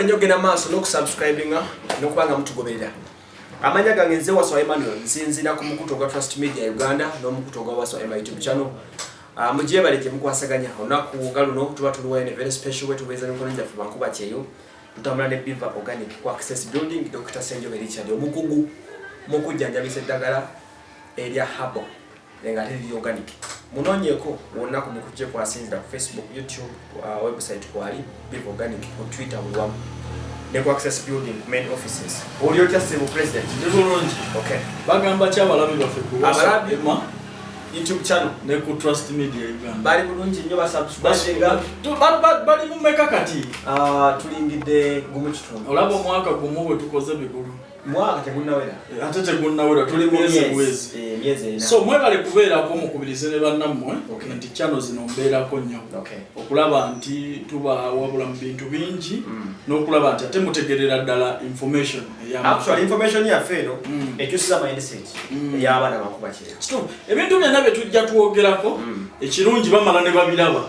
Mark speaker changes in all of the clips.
Speaker 1: Mwebale nnyo genda maaso n'okusubscribinga n'okubanga mutugoberera. Amanya gange nze Waswa Emmanuel nsinzira ku mukutu gwa Trust Media Uganda n'omukutu gwa Waswa YouTube channel. Mujebale gye mukwasaganya olunaku nga luno tuba tuliwo ne very special way tuweza n'okono njaffe Bankuba Kyeyo. Tutambula ne Biva Organic kwa Access Building Dr. Senjobe Richard omukugu mukujjanjabisa eddagala erya Habo nenga teri organic. Munonyeko wonna ku mukuje kwa sinzira ku Facebook, YouTube, website kwali Biva Organic ku Twitter mulwamu. Ne kwa Access Building main offices. Olio just the president.
Speaker 2: Ndulungi.
Speaker 1: Okay.
Speaker 2: Bagamba cha balabi baffe ku
Speaker 1: Abalabi YouTube channel
Speaker 2: ne ku Trust Media Uganda.
Speaker 1: Bali bulungi nnyo basubscribe.
Speaker 2: Bali mumeka kati.
Speaker 1: Tulingidde gumu kitundu.
Speaker 2: Olabo mwaka gumu bwe tukoze bikulu.
Speaker 1: Mwaka tegunnawera.
Speaker 2: Ate tegunnawera tuli myezi.
Speaker 1: Myezi ena.
Speaker 2: So mwebale kubeerako mukubirize ne bannammwe nti channel zino mbeerako nnyo.
Speaker 1: Okay.
Speaker 2: Okulaba nti tuba wabula mu bintu bingi n'okulaba nti ate mutegerera ddala information
Speaker 1: actually information yaffe eno ekyusiza mindset y'abaana Bankuba Kyeyo.
Speaker 2: Ebintu byonna bye tujja tuwogerako ekirungi bamala ne babiraba.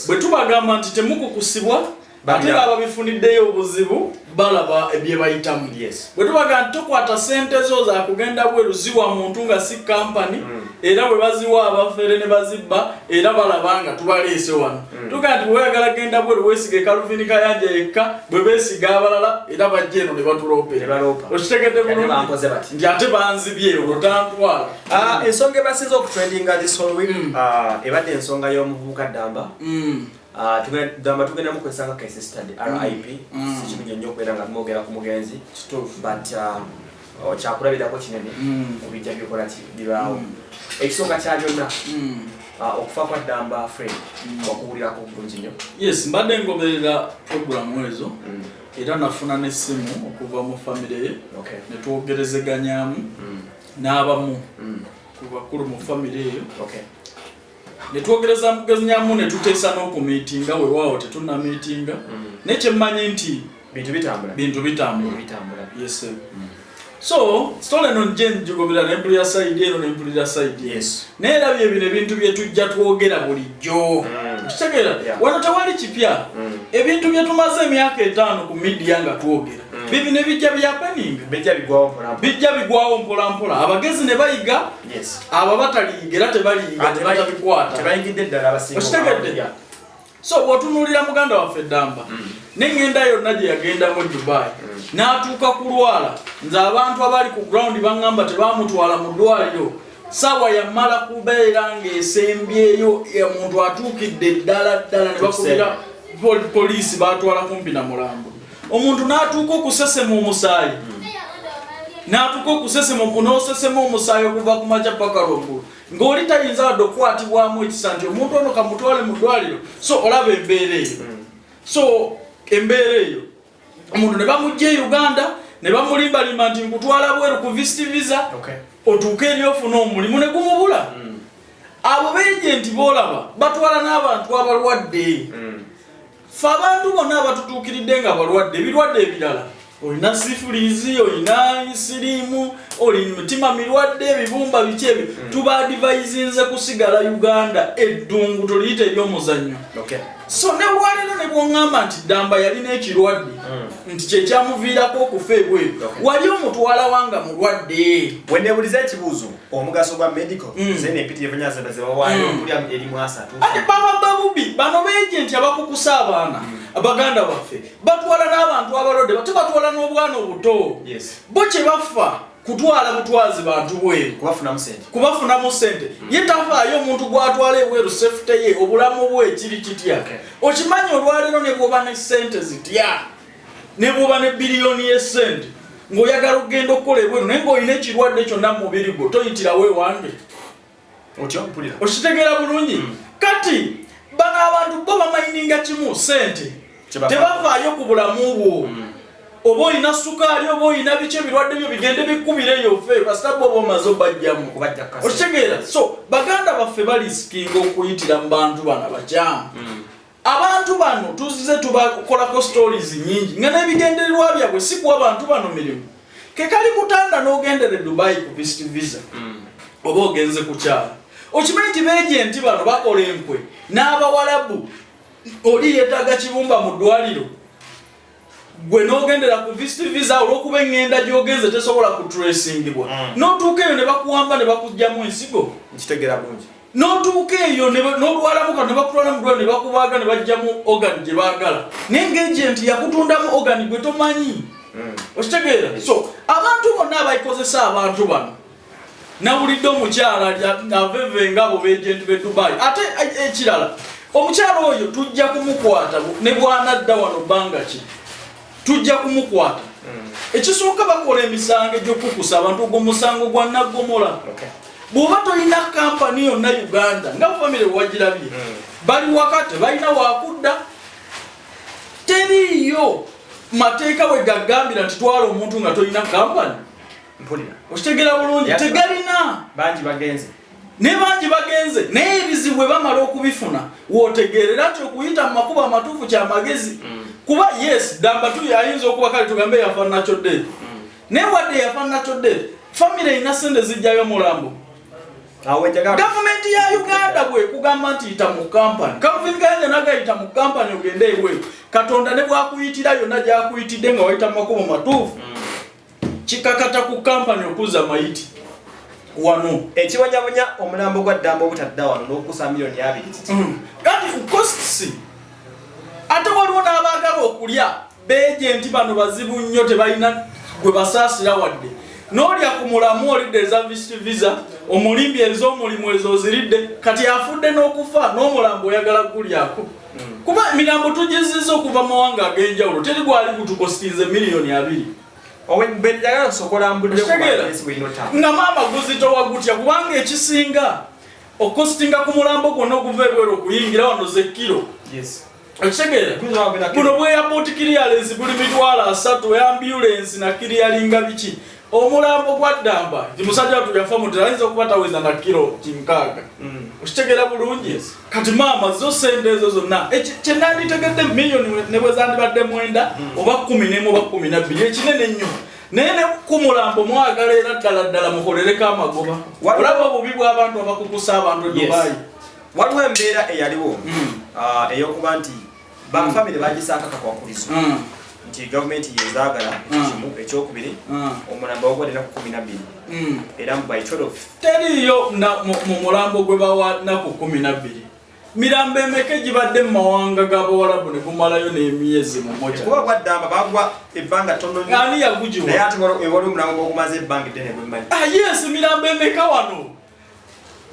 Speaker 2: Bwe tubagamba nti temukukusibwa ate baba bifuniddeyo obuzibu balaba ebye bayitamu. Bwe tubaga tokwata sente zo za kugenda bweru ziwa muntu nga si company era bwe baziwa abafere ne bazibba era balabanga tubaleese wano. Tuga nti oyagala genda bweru wesige Kaluvini Kayanja yekka bwe besiga abalala era bajje eno ne batuloopera. Okitegedde bulungi nti ate banzibye olutantwala.
Speaker 1: Ensonga ebasinza okutrendinga this whole week ebadde ensonga y'omuvubuka Damba. Damba tugenda mu kwesanga case study RIP sikibunya nnyo okubeera nga tumwogera ku mugenzi but kyakulabirako kinene kubijja byokola bibaawo. Ekisooka kya byonna okufa kwa Damba Fred wakuwulirako bulungi nnyo.
Speaker 2: Yes, mbadde ngoberera programu ezo era nafuna n'essimu okuva mu famire ye ne twogerezeganyaamu n'abamu ku bakulu mu famire eyo. Netwogereza mugezanyamu ne tuteesa n'okumiitinga weewaawo tetuna miitinga nekye mmanyi nti bintu bitambula. Yes. So story eno nje njigobera n'empulira side eno n'empulira side. Neerabye ebyo ebintu bye tujja twogera bulijjo. Kitegeera wano tewali kipya. Ebintu bye tumaze emyaka 5 ku media nga twogera. Bibi ne bijja byapening. Bijja bigwawo mpola mpola. Abagezi ne bayiga. Aba bataliyiga era tebaliyiga tebatabikwata.
Speaker 1: Tebayigidde ddala abasinga.
Speaker 2: Kitegeedde. So wotunulira muganda waffe Damba n'engenda yonna gye yagenda mu Dubai n'atuuka kulwala nze abantu abali ku ground bangamba tebamutwala mu ddwaliro sawa yamala kubeera ng'esembyeyo omuntu atuukidde ddala ne bakubira poliisi batwala kumpi na mulambo omuntu n'atuuka okusesema omusaayi n'atuuka okusesema omusaayi okuva ku makya paka lwaggulu ng'oli tayinza wadde okukwatibwamu ekisa nti omuntu ono kamutwale mu ddwaliro. So olaba embeera eyo. So embeera eyo omuntu ne bamugja e Uganda ne bamulimbalimba nti nkutwala bweru ku visit visa otuuke eri ofuna omulimu ne gumubula. Abo beejenti boolaba batwala n'abantu abalwadde. Ffe abantu bonna abatutuukiridde nga balwadde ebirwadde ebirala olina sifulizi, olina sirimu, olina mutima mirwadde, ebibumba biki ebyo tuba advisinze kusigala Uganda eddungu toliyita eby'omuzannyo. So ne olwaleero ne bw'oŋŋamba nti Damba yalina ekirwadde nti kye kyamuviirako okufa ebweru wali omutwala wanga mulwadde.
Speaker 1: Bwe neebuliza ekibuuzo omugaso gwa medical ze n'empitirivu nyazo ze bawaayo okulya erimu asatu.
Speaker 2: Ate baba babubi bano beejenti abakukusa abaana abaganda baffe batwala n'abantu abalwadde batwala n'obwana obuto. Bo kye bafa kutwala butwazi bantu bweru kubafunamu sente ye tafaayo omuntu gwatwala ebweru safety ye obulamu bwe kiri kitya. Okimanyi olwaleero ne bwoba ne sente zitya ne bwoba ne biliyoni y'essente ng'oyagala okugenda okukola ebweru naye ng'olina ekirwadde kyonna mu mubiri gwo toyitirawo ewange. Okitegeera bulungi. Kati bano abantu bo bamayininga kimu sente tebavaayo ku bulamu bwo. Oba olina sukaali oba olina biki ebirwadde byo bigende bikkubireyo ffe kasita bo omaze obajjamu. Okitegeera. So baganda baffe balisikinga okuyitira mu bantu bano abakyamu. Abantu bano tuzize tubakolako stories nyingi nga n'ebigendererwa byabwe si kuwa abantu bano mirimu. Kekali kutanda n'ogendere Dubai ku visit visa oba ogenze kukyala. Okimanyi nti beejenti bano bakola enkwe n'abawalabu oli yeetaaga kibumba mu ddwaliro gwe n'ogendera ku visit visa olw'okuba engenda gy'ogenze tesobola kutracingibwa n'otuuka eyo ne bakuwamba ne bakugyamu ensigo
Speaker 1: nkitegeera bulungi
Speaker 2: n'otuuka eyo n'olwalamuka ne bakutwala mu ddwaliro ne bakubaaga ne bajjamu organ gye baagala naye ng'agenti yakutundamu organ gwe tomanyi okitegeera so abantu bonna abayikozesa abantu bano nawulidde omukyala ng'avevenga abo beegenti b'e Dubai ate ekirala omukyala oyo tujja kumukwata ne bwanadda wano bbanga ki tujja kumukwata ekisooka bakola emisango egy'okukusa abantu gw'omusango gwa Naggomola bw'oba tolina kampani yonna Uganda nga famire wagirabye bali wakati balina wakudda teriyo mateeka we gagambira nti twala omuntu nga tolina kampani okitegeera bulungi tegalina
Speaker 1: bangi bagenze
Speaker 2: ne bangi bagenze naye ebizibu bwe bamala okubifuna wootegeerera nti okuyita mu makubo amatuufu kyamagezi kuba yes Damba ayinza okuba kale tugambe yafa natural death naye wadde yafa natural death famire erina sente zijjayo mulambo gavumenti ya Uganda bwe kugamba nti yita mu kampani Calvin Kayanja nagayita mu kampani ogende ewe Katonda ne bwakuyitira yonna gyakuyitidde nga wayita mu makubo matuufu kikakata ku kampani okuza mayiti wano
Speaker 1: ekiwonyawonya omulambo gwa Damba obutadda wano n'okusa miliyoni 2
Speaker 2: kati costs ate waliwo n'abaagala okulya beegenti bano bazibu nnyo tebalina gwe basaasira wadde n'olya ku mulamu olidde eza visit visa omulimbi ez'omulimu ezo oziridde kati afudde n'okufa n'omulambo oyagala kulyako kuba emirambo tugizizza okuva mu mawanga ag'enjawulo teri gwali gutukostinze miliyoni 2 nga maama guzitowa gutya kubanga ekisinga okostinga ku mulambo gwonna okuva ebweru okuyingira wano ze kilo okitegeera buno bwe airport clearance buli mitwalo 3 ambulance na clearinga biki omulambo gwa Damba musajja watu yafa mutayinza okuba taweza na kilo 6 okitegeera bulungi kati maama zo sente ezo zonna kyenanditegedde miliyoni ne bwe zandibadde 9 oba 10 oba 12 ekinene nnyo naye ne ku mulambo mwagala era ddala mukolereko amagoba olaba obubi bw'abantu abakukusa abantu Dubai
Speaker 1: waliwo embeera eyaliwo eyokuba nti bafamire bagisaakaka kwakulizo nti gavumenti yezaagala ekimu ekyokubiri omulambo bagwadera ku 12 era by 12
Speaker 2: teriyo mu mulambo gwe bawa naku 12 mirambo emeka gibadde mu mawanga g'Abawarabu ne gumalayo n'emyezi mu moja
Speaker 1: kuba gwa Damba bagwa ebbanga ttono
Speaker 2: ani yagugiwa
Speaker 1: naye ate waliwo omulambo ogumaze ebbanga eddene gwemanyi
Speaker 2: yes mirambo emeka wano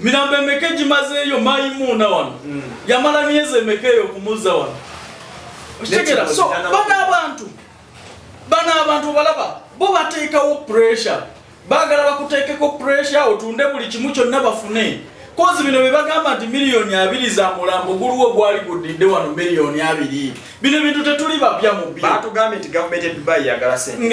Speaker 2: mirambo emeka gimazeeyo Maimuna wano yamala myezi emeka eyo okumuza wano okitegeera so bano abantu balaba bo bateekawo pressure baagala bakuteekeko pressure otunde buli kimu kyonna bafune kozi bino bebagamba nti miliyoni 2 za mulambo guluwo gwali guddidde wano miliyoni 2 bino bintu tetuli bapya mu byo
Speaker 1: batugambye nti gavumenti ya Dubai yagala sente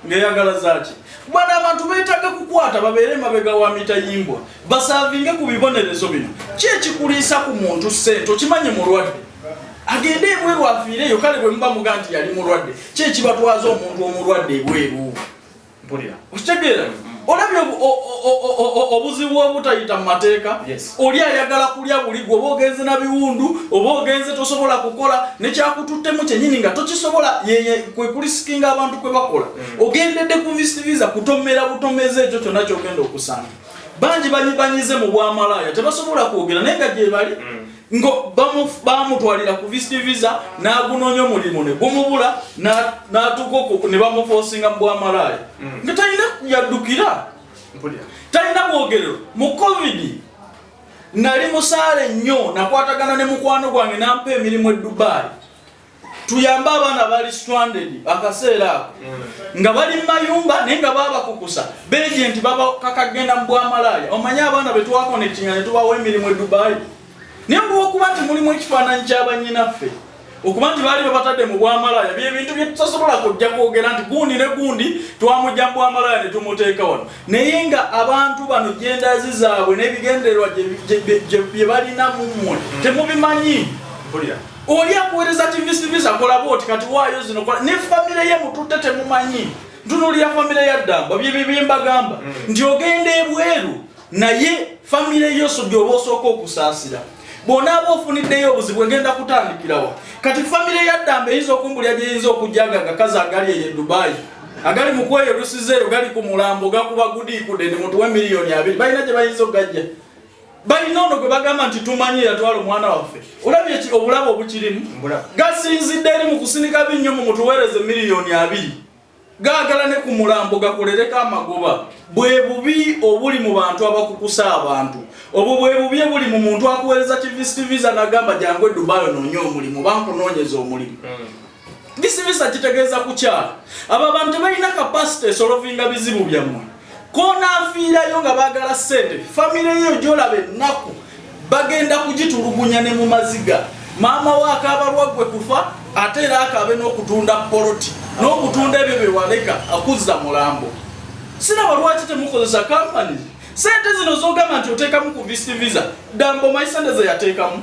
Speaker 2: ngeyagala zaki bwana abantu beetaaga kukwata babeere mabega wa mitayimbwa basaavinge ku bibonerezo bino kyekikuliisa ku muntu sente okimanye mulwadde agende ebweru afiireyo kale bwe muba muga nti yali mulwadde kyekibatwaza omuntu omulwadde ebweru okitegeera olabye obuzibu obutayita mu mateeka oli ayagala kulya buli gwe oba ogenze na biwundu oba ogenze tosobola kukola nekyakututtemu kyenyini nga tokisobola kwe kulisikinga abantu kwe bakola ogendedde ku visit visa kutomera butomeze ekyo kyonna kyogenda okusanga bangi banyibanyize mu bwamalaaya tebasobola kwogera naye nga gye bali ngo bamutwalira ku visit visa n'agunoonya omulimu ne gumubula n'atuuka ne bamuforcinga mu bwamalaaya nga talina yaddukira talina bwogerero mu covid nali musaale nnyo nakwatagana ne mukwano gwange nampa emirimu e Dubai tuyamba abaana bali stranded akaseera ako nga bali mayumba naye nga babakukusa beegenti babakakagenda mu bwamalaaya omanye abaana betwakonectinga ne tubawa emirimu e Dubai naye okuba nti mulimu ekifaananyi ky'abanyinaffe okuba nti baali babatadde mu bwamalaaya byebintu bye tutasobola kujja kwogera nti gundi ne gundi twamujja mu bwamalaaya ne tumuteeka wano naye nga abantu bano jendazi zaabwe n'ebigendererwa bye balina mu mmwe temubimanyi oli akuweereza tivisivisa kola booti kati waayo zino kola ne famire ye mututte temumanyi ntunuulira famire ya Damba bye mbagamba nti ogenda ebweru naye famire yoso gy'oba osooka okusaasira bona abofuniddeyo obuzibu egenda kutandikirawo kati famire ya Ddamba eyinza okumbulya gyeyinza okujjaga agakazi agali eyo Dubai agali mu kweyerusizeeyo gali ku mulambo gakuba gudiikude ne muntu we miliyoni 2 balina gye bayinza okugajja balina ono gwe bagamba nti tumanyi yatwala omwana waffe olabye obulabo obukirimu gasinzidde eri mu kusinika binnyo mu mutuweereze miliyoni 2 gaagala ne ku mulambo gakolereko amagoba bwe bubi obuli mu bantu abakukusa abantu obwo bwe bubi buli mu muntu akuweereza kivisa nagamba jangwe Dubai onoonye omulimu bankunoonyeza omulimu disivisa kitegeeza kukyala abo abantu balina capacity solvinga bizibu byammwe kona afiirayo nga baagala ssente famire yo gyolabe ennaku bagenda kugitulugunya ne mu maziga maama we akaaba lwaggwe kufa ate era akaabe n'okutunda poloti n'okutunda ebyo bye waleka akuzza mulambo siraba lwaki temukozesa kampani sente zino zogamba nti oteekamu ku visa Ddamba omanyi sente ze yateekamu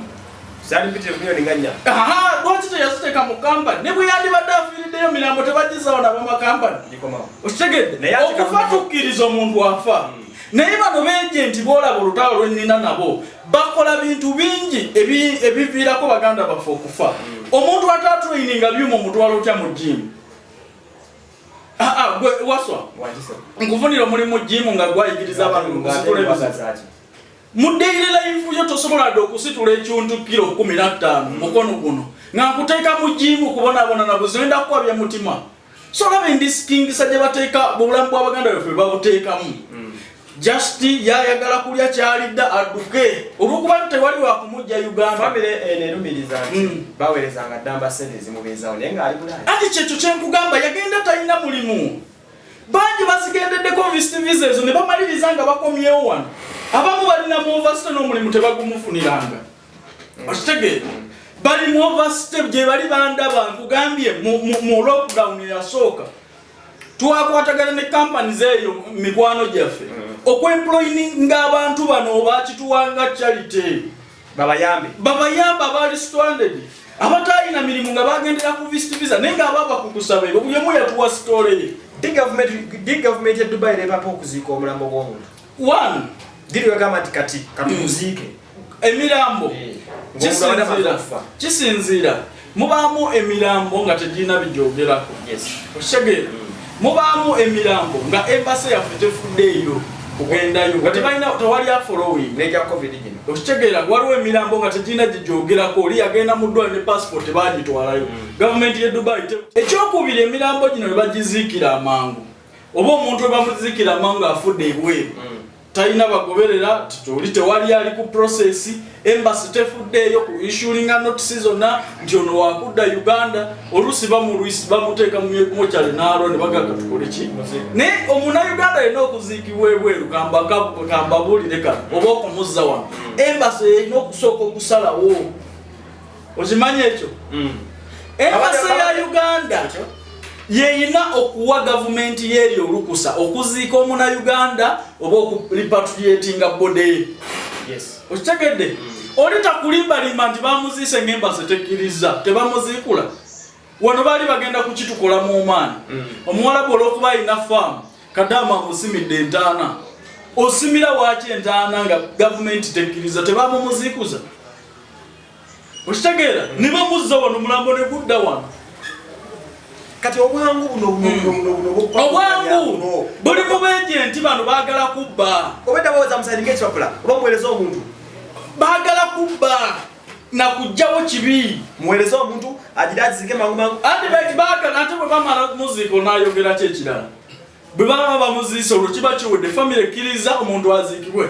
Speaker 2: lwaki teyaziteeka mu kampani ne bwe yandibadde afiiriddeyo mirambo tebagizawo nabo makampani okitegedde okufa tukkiriza omuntu afa naye bano beejenti boolaba olutalo lwennina nabo bakola bintu bingi ebiviirako baganda baffe okufa omuntu atatraininga byuma omutwalo otya mu jimu gwe waswa nkufunira omulimu jimu nga gwayigiriza abantu kusitula ebizibu mu daily life yo tosobola dde okusitula ekintu kilo 15 mukono guno nga nkuteeka mu jimu kubonaabona nabo zenda kukwabya mutima so olaba endisikingisa gye bateeka bulamu bw'abaganda baffe babuteekamu just yayagala kulya kyalidda adduke olwokuba tewali wakumujja Uganda
Speaker 1: famire enerumiriza baweerezanga Ddamba sente zimubeezawo naye ng'ali Bulaaya
Speaker 2: ati kyekyo kyenkugamba yagenda talina mulimu bangi bazigendeddeko visa ezo ne bamaliriza nga bakomyewo wano abamu balina mu overstay n'omulimu tebagumufuniranga okitegeera bali mu overstay gye bali bandaba nkugambye mu lockdown yasooka twakwatagana ne companies eyo mikwano gyaffe okwemployinga abantu bano bakituwanga charity babayamba abali stranded abatalina mirimu nga bagendera ku visa naye nga ababa kukusaba ebyo buli omu yatuwa story
Speaker 1: Di government ya Dubai nebapo okuziika omulambo gw'omuntu
Speaker 2: one
Speaker 1: diri wagamba nti kati katuziike
Speaker 2: emirambo kisinziira mubaamu emirambo nga tegirina bijoogerako okitegeera mubaamu emirambo nga embassy yaffe tefuddeeyo kugendayo nga tewali afollowing
Speaker 1: neja covid gino
Speaker 2: okitegeera waliwo emirambo nga tegirina gijoogerako oli yagenda mu ddwaliro ne passport bagitwalayo gavumenti ye Dubai ekyokubiri emirambo gino we bagiziikira amangu oba omuntu we bamuziikira amangu afudde ebweru talina bagoberera oli tewali ali ku process embassy tefuddeeyo ku issuinga notices zonna nti ono wakudda Uganda oluusi bamuteeka mu kyale naalo ne bagaka tukole ki naye omunayuganda alina okuziikibwa ebweru kambabuulire kano oba okumuzza wano embassy erina okusooka okusalawo okimanyi ekyo embassy ya Uganda yeyina okuwa gavumenti yeeri olukusa okuziika omunayuganda oba okurepatriatinga bode okitegedde oli takulimbalimba nti bamuziise ng'embassy tekkiriza tebamuziikula wano baali bagenda kukitukola mu maani omuwalabu olw'okuba alina faamu Kadaama amusimidde entaana osimira waaki entaana nga gavumenti tekkiriza tebamumuziikuza okitegeera ne bamuzza wano mulambo ne gudda wano
Speaker 1: kati obwangu
Speaker 2: obwangu buli mu beejenti bano baagala kubba
Speaker 1: obedda bawoza musaininga ekipapula oba muweereza omuntu
Speaker 2: baagala kubba na kujjawo kibi
Speaker 1: muweereza omuntu agira azizike mangu
Speaker 2: ati baagala ate bwe bamala muziiko n'ayogera ki ekirala bwe baba bamuziise olwo kiba kiwedde famire ekkiriza omuntu aziikibwe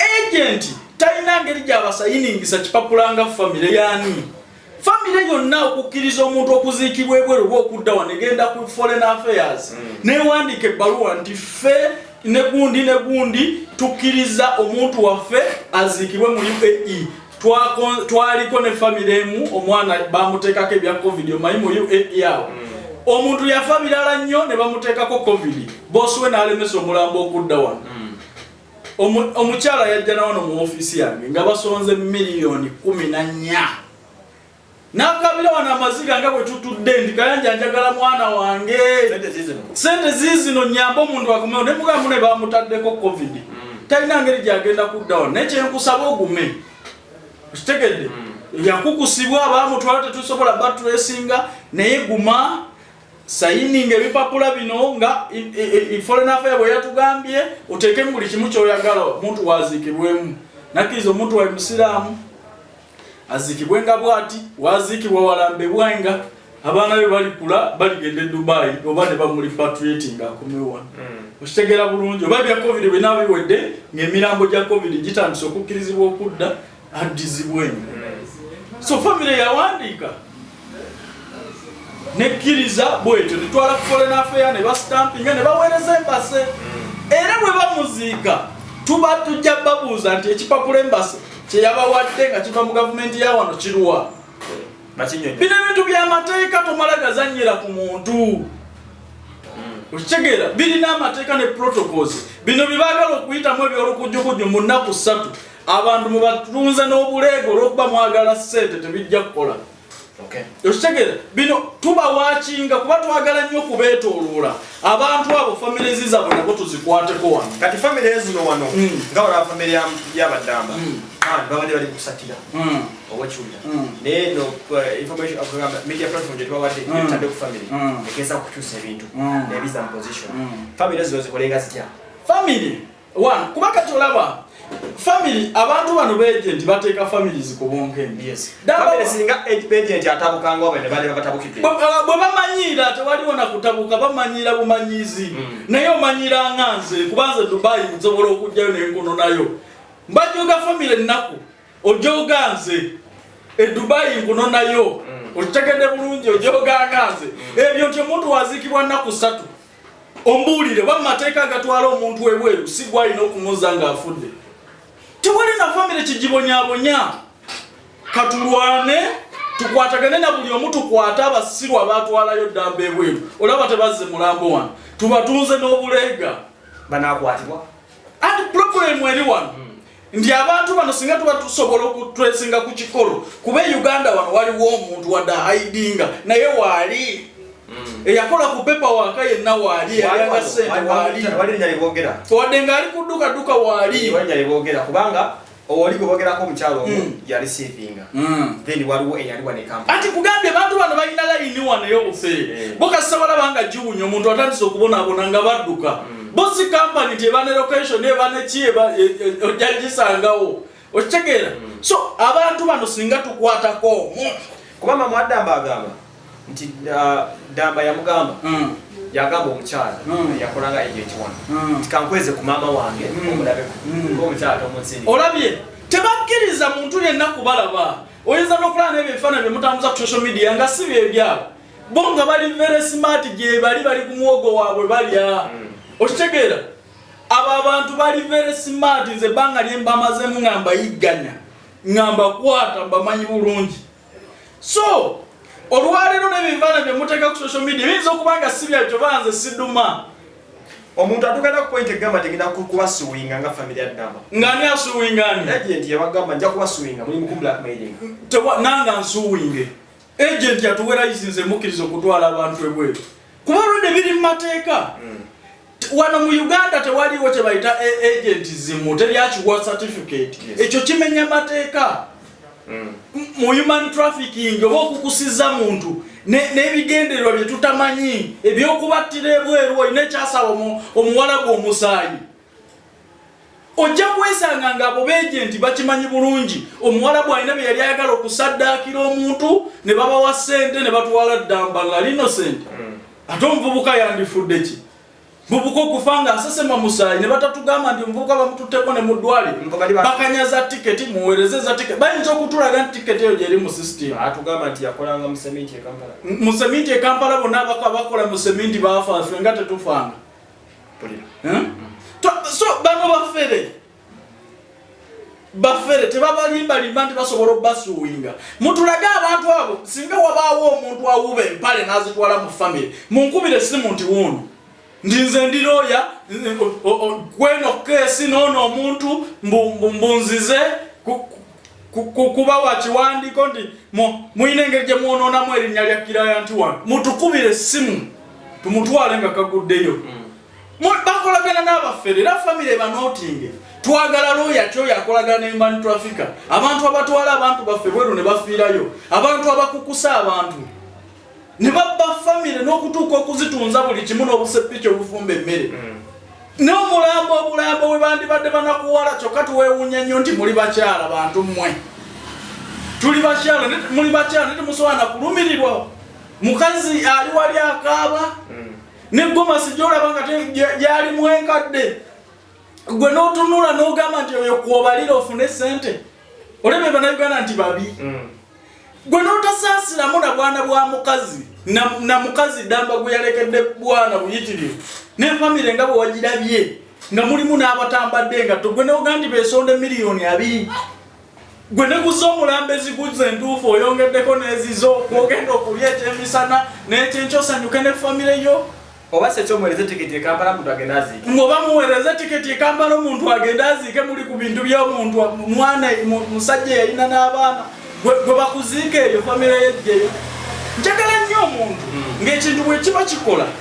Speaker 2: agenti talina ngeri gy'abasayiningisa kipapula nga famire yaani famire yonna okukkiriza omuntu okuziikibwa ebweru oba okudda wano egenda ku foreign affairs newandiika ebbaluwa nti ffe ne gundi tukkiriza omuntu waffe aziikibwe mu UAE twaliko ne famire emu omwana bamuteekako ebya covid omanyi mu UAE awo omuntu yafa birala nnyo ne bamuteekako covid boosi we n'alemesa omulambo okudda wano omukyala yajja nawano mu ofiisi yange nga basonze miliyoni 14 nakabira wana amaziga nga bwe tutudde ndi kayanja njagala mwana wange sente zizino nyambo omuntu akomeo ne mugamu ne bamutaddeko covid talina ngeri gyagenda kudda wano naye kyenkusaba ogume Kitegedde yakukusibwa abamutwala tetusobola battressinga naye guma signing ebipapula bino nga foreign affairs bwe yatugambye oteeke buli kimu kyoyagala omuntu waziikibwemu nakkiriza omuntu wa musiraamu aziikibwenga bwati waziikibwa walambebwenga abaana be balikula baligenda e Dubai oba ne bamuli patriating akomewa okitegeera bulungi oba bya covid bwe nabiwedde ng'emirambo gya covid gitandise okukkirizibwa okudda addizibwenga so family yawandiika nekkiriza bwetyo netwala ku foreign affairs ne bastampinga ne baweereza embase era bwe bamuziika tuba tujja babuuza nti ekipapula embase kye yabawadde nga kiva mu gavumenti ya wano kiruwa bino ebintu by'amateeka tomala gazannyira ku muntu okitegeera birina amateeka ne protocols bino byebaagala okuyitamu ebyolukujjukujju mu nnaku 3 abantu mubatunze n'obuleego olw'okuba mwagala ssente tebijja kukola okitegeera bino tubawakinga kuba twagala nnyo kubeetooloola abantu abo families zaabwe nabo tuzikwateko wano
Speaker 1: kati families zino wano nga olaba family y'Abaddamba babadde bali kusatira owakiwulira naye no information media platform gye tubawadde etadde ku family ekeeza kukyusa ebintu nebiza mu position family zino zikolenga zitya
Speaker 2: family one kuba kati olaba family abantu bano beagent bateeka families ku bonkendi
Speaker 1: family singa agent atabukanga oba ne bali batabukidde
Speaker 2: bwe bamanyira tewaliwo na kutabuka bamanyira bumanyizi naye omanyira nganze kubanze Dubai nsobola okujjayo n'enkono nayo mbajoga family ennaku ojoga nze e Dubai nkono nayo okitegedde bulungi ojoga nganze ebyo nti omuntu waziikibwa nnaku 3 ombuulire bamateeka agatwala omuntu ebweru si gwalina okumuza ng'afudde tewali na family kijibonyabonya katulwane tukwatagane na buli omu tukwata abasirwa batwalayo Ddamba ebweru olaba tebazze mulambo wano tubatunze n'obuleega
Speaker 1: banaakwatibwa
Speaker 2: ati problem eri wano ndi abantu bano singa tuba tusobola okutresinga ku kikolo kuba Uganda wano waliwo omuntu wadde hidinga naye waali eyakola ku pepa waka yenna waali yalanga sente
Speaker 1: wali nyalibogera
Speaker 2: wadde ng'ali ku dduka waali
Speaker 1: nyalibogera kubanga oli kubogerako omukyalo omu yali siivinga then waliwo eyaliwa ne kampani
Speaker 2: ati kugambye bantu bano balina layini wano ey'obufere bokasa balabanga giwunya omuntu atandise okubonaabona nga badduka bosi kampani tebane location ebane ki ojja gisangawo okitegeera so abantu bano singa tukwatako
Speaker 1: kuba mama Ddamba agamba nti Ddamba yamugamba yagamba omukyala yakolanga agent wano tikankweze ku maama wange omulabeko ng'omukyala tomunsindi olabye tebakkiriza muntu yenna kubalaba oyinza n'okulaba n'ebyebifaananyi bye mutambuza ku social media nga si bye byabo bo nga bali very smart gye bali ku muwogo waabwe balya okitegeera abo abantu bali very smart nze ebbanga lye mbamazemu nga mbayigganya nga mbakwata mbamanyi bulungi so olwaleero n'ebifaananyi bye muteeka ku social media biyinza okuba nga si byakyo banze siduma omuntu atugenda ku point egamba tegenda kubasuwinga nga family ya Ddamba
Speaker 2: ng'ani asuwingani
Speaker 1: agent yabagamba nja kubasuwinga mulimu ku blackmailing
Speaker 2: nanga nsuwinge agent yatuwera lisinze mukkiriza okutwala abantu ebweru kuba olwedde biri mu mateeka wano mu Uganda tewaliwo kye bayita agent zimu teryakiwa certificate ekyo kimenya mateeka mu human trafficking oba okukusiza muntu n'ebigendererwa bye tutamanyi ebyokubattira ebweru olina ekyasaba omuwalabu omusaayi ojja kwesanga ng'abo beagenti bakimanyi bulungi omuwalabu alina bye yali ayagala okusaddaakira omuntu ne babawa ssente ne batwala Ddamba ng'ali innocent ate omuvubuka yandifudde ki mubuko okufanga asasema musaayi ne batatugamba nti omuvubuka bamututteko ne mu ddwaliro bakanyaza tiketi muweerezeza tiketi bayinza okutulaga nti tiketi eyo gyeri mu system
Speaker 1: atugamba nti yakolanga mu seminti e Kampala
Speaker 2: mu seminti e Kampala bonna bakola mu seminti baafa ffe nga tetufanga so bano bafere tebabalimbalimba nti basobola obbasuwinga mutulage abantu abo singa wabaawo omuntu awuba empale n'azitwala mu family munkubire simu nti wuuno ndinze ndiroya kweno kesi nono omuntu mbunzize kuba wakiwandiko nti muyina engeri gye mwononamu erinnya lya Kirayanti wano mutukubire simu tumutwale nga kaguddeyo bakolagana n'abafere era family banotinge twagala lawyer kyo yakolagana human trafficker abantu abatwala abantu baffe bweru ne bafiirayo abantu abakukusa abantu ne babba family n'okutuuka okuzitunza buli kimu n'obusepiki obufumba emmere n'omulambo we bandibadde banakuwala kyokka tuweewunya nnyo nti muli bakyala bantu mmwe tuli bakyala muli bakyala temusobola kulumirirwa mukazi ali wali akaaba ne gomasi gyolaba nga gyali mwenkadde gwe n'otunula n'ogamba nti oyo kuobalira ofune sente olebe bannayuganda nti babi gwe n'otasaasiramu na bwana bwa mukazi na mukazi damba gwe yalekedde bwana buyitirivu ne famire nga bwe wagirabye nga mulimu n'abatambadde engatto gwe n'ogamba nti beesonde $2,000,000 gwe ne guza omulambezi guze entuufu oyongeddeko n'ezizo kwogenda okulya ekyemisana n'ekyenkyosanyuke ne famire yo
Speaker 1: oba se chomueleze tiketi e Kampala muntu agenda aziike
Speaker 2: ngoba muwereze tiketi e Kampala omuntu agenda aziike muli ku bintu by'omuntu mwana musajja yalina n'abaana gwe bakuziika eyo famire yejjeyo njagala nnyo omuntu ng'ekintu bwe kiba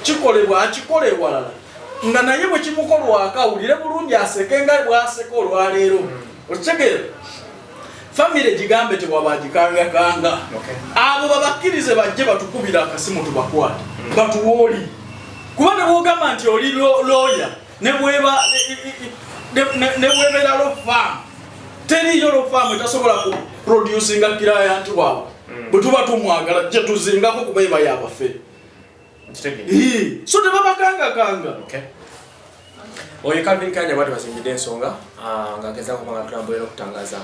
Speaker 2: kikolebwa akikole ewalala nga naye bwe kimukolwa akawulire bulungi aseke nga bw'aseka olwaleero okitegeera famire gigambe tewabagikangakanga abo babakkirize bajje batukubira akasimu tubakwate batuwooli kuba ne bwogamba nti oli lawyer ne bwebera lo farm teriyo lo farm etasobola ku producinga client waabwe bwe tuba tumwagala gye tuzingako kuba eba yabaffe so tebabakangakanga
Speaker 1: oyo Calvin Kanya bwati basingidde ensonga ng'agezaako kubanga tulambulela okutangaza